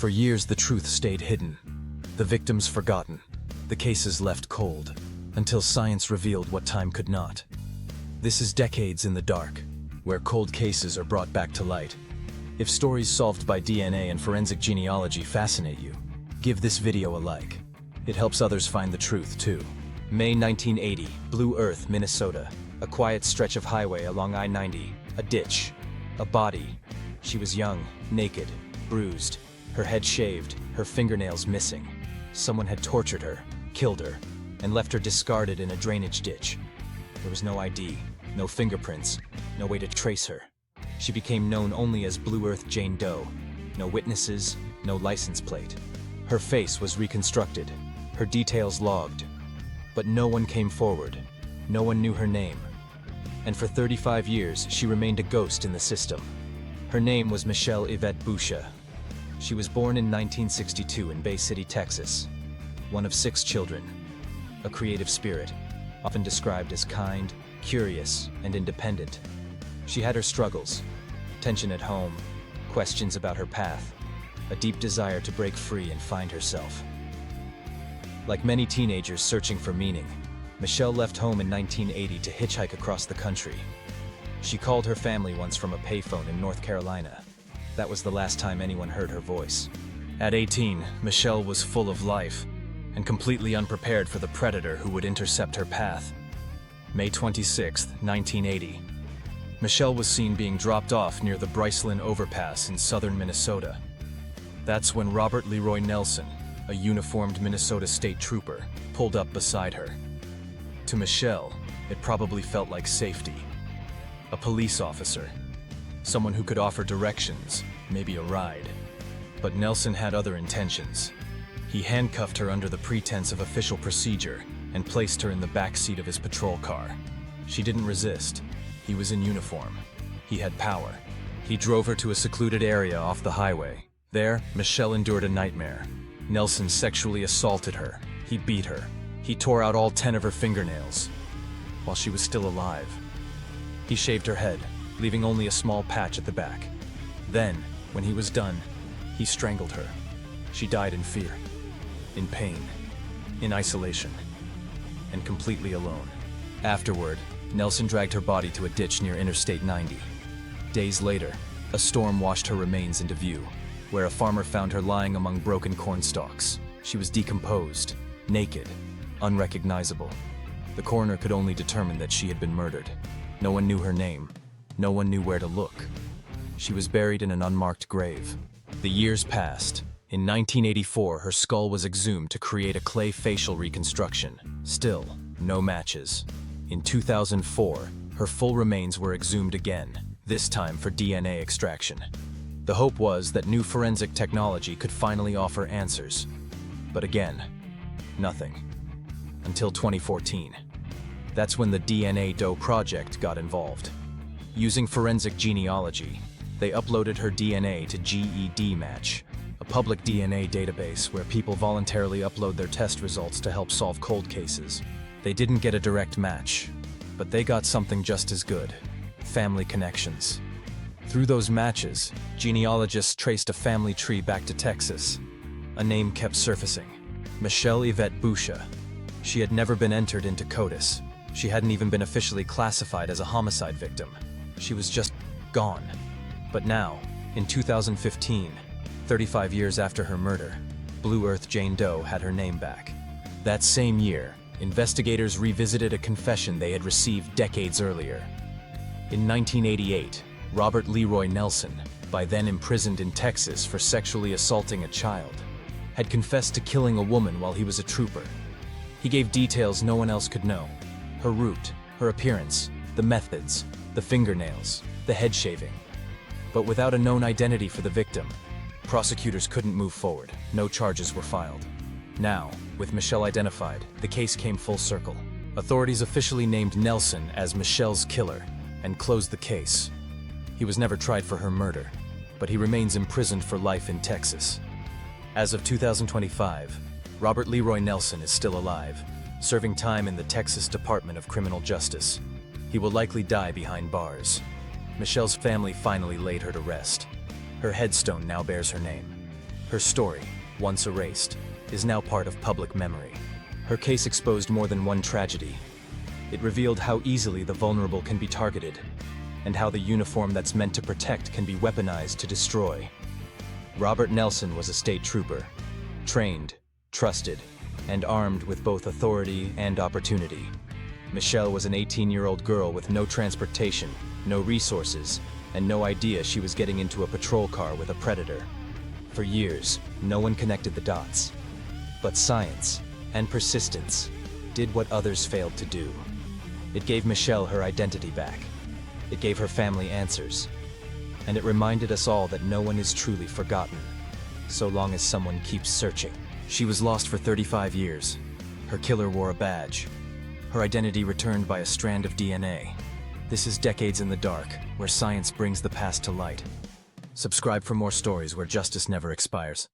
For years, the truth stayed hidden, the victims forgotten, the cases left cold, until science revealed what time could not. This is Decades in the Dark, where cold cases are brought back to light. If stories solved by DNA and forensic genealogy fascinate you, give this video a like. It helps others find the truth, too. May 1980, Blue Earth, Minnesota. A quiet stretch of highway along I-90. A ditch. A body. She was young, naked, bruised, her head shaved, her fingernails missing. Someone had tortured her, killed her, and left her discarded in a drainage ditch. There was no ID, no fingerprints, no way to trace her. She became known only as Blue Earth Jane Doe. No witnesses, no license plate. Her face was reconstructed, her details logged. But no one came forward. No one knew her name. And for 35 years, she remained a ghost in the system. Her name was Michelle Buscha. She was born in 1962 in Bay City, Texas. One of 6 children. A creative spirit, often described as kind, curious, and independent. She had her struggles, tension at home, questions about her path, a deep desire to break free and find herself. Like many teenagers searching for meaning, Michelle left home in 1980 to hitchhike across the country. She called her family once from a payphone in North Carolina. That was the last time anyone heard her voice. At 18, Michelle was full of life and completely unprepared for the predator who would intercept her path. May 26, 1980. Michelle was seen being dropped off near the Bryceland Overpass in southern Minnesota. That's when Robert Leroy Nelson, a uniformed Minnesota state trooper, pulled up beside her. To Michelle, it probably felt like safety. A police officer. Someone who could offer directions, maybe a ride. But Nelson had other intentions. He handcuffed her under the pretense of official procedure and placed her in the back seat of his patrol car. She didn't resist. He was in uniform. He had power. He drove her to a secluded area off the highway. There, Michelle endured a nightmare. Nelson sexually assaulted her. He beat her. He tore out all 10 of her fingernails while she was still alive. He shaved her head, leaving only a small patch at the back. Then, when he was done, he strangled her. She died in fear, in pain, in isolation, and completely alone. Afterward, Nelson dragged her body to a ditch near Interstate 90. Days later, a storm washed her remains into view, where a farmer found her lying among broken corn stalks. She was decomposed, naked, unrecognizable. The coroner could only determine that she had been murdered. No one knew her name. No one knew where to look. She was buried in an unmarked grave. The years passed. In 1984, her skull was exhumed to create a clay facial reconstruction. Still, no matches. In 2004, her full remains were exhumed again, this time for DNA extraction. The hope was that new forensic technology could finally offer answers. But again, nothing. Until 2014. That's when the DNA Doe project got involved. Using forensic genealogy, they uploaded her DNA to GEDmatch, a public DNA database where people voluntarily upload their test results to help solve cold cases. They didn't get a direct match, but they got something just as good: family connections. Through those matches, genealogists traced a family tree back to Texas. A name kept surfacing: Michelle Buscha. She had never been entered into CODIS. She hadn't even been officially classified as a homicide victim. She was just gone. But now, in 2015, 35 years after her murder, Blue Earth Jane Doe had her name back. That same year, investigators revisited a confession they had received decades earlier. In 1988, Robert Leroy Nelson, by then imprisoned in Texas for sexually assaulting a child, had confessed to killing a woman while he was a trooper. He gave details no one else could know: her route, her appearance, the methods, the fingernails, the head shaving. But without a known identity for the victim, prosecutors couldn't move forward. No charges were filed. Now, with Michelle identified, the case came full circle. Authorities officially named Nelson as Michelle's killer and closed the case. He was never tried for her murder, but he remains imprisoned for life in Texas. As of 2025, Robert Leroy Nelson is still alive, serving time in the Texas Department of Criminal Justice. He will likely die behind bars. Michelle's family finally laid her to rest. Her headstone now bears her name. Her story, once erased, is now part of public memory. Her case exposed more than one tragedy. It revealed how easily the vulnerable can be targeted, and how the uniform that's meant to protect can be weaponized to destroy. Robert Nelson was a state trooper, trained, trusted, and armed with both authority and opportunity. Michelle was an 18-year-old girl with no transportation, no resources, and no idea she was getting into a patrol car with a predator. For years, no one connected the dots. But science and persistence did what others failed to do. It gave Michelle her identity back. It gave her family answers. And it reminded us all that no one is truly forgotten, so long as someone keeps searching. She was lost for 35 years. Her killer wore a badge. Her identity returned by a strand of DNA. This is Decades in the Dark, where science brings the past to light. Subscribe for more stories where justice never expires.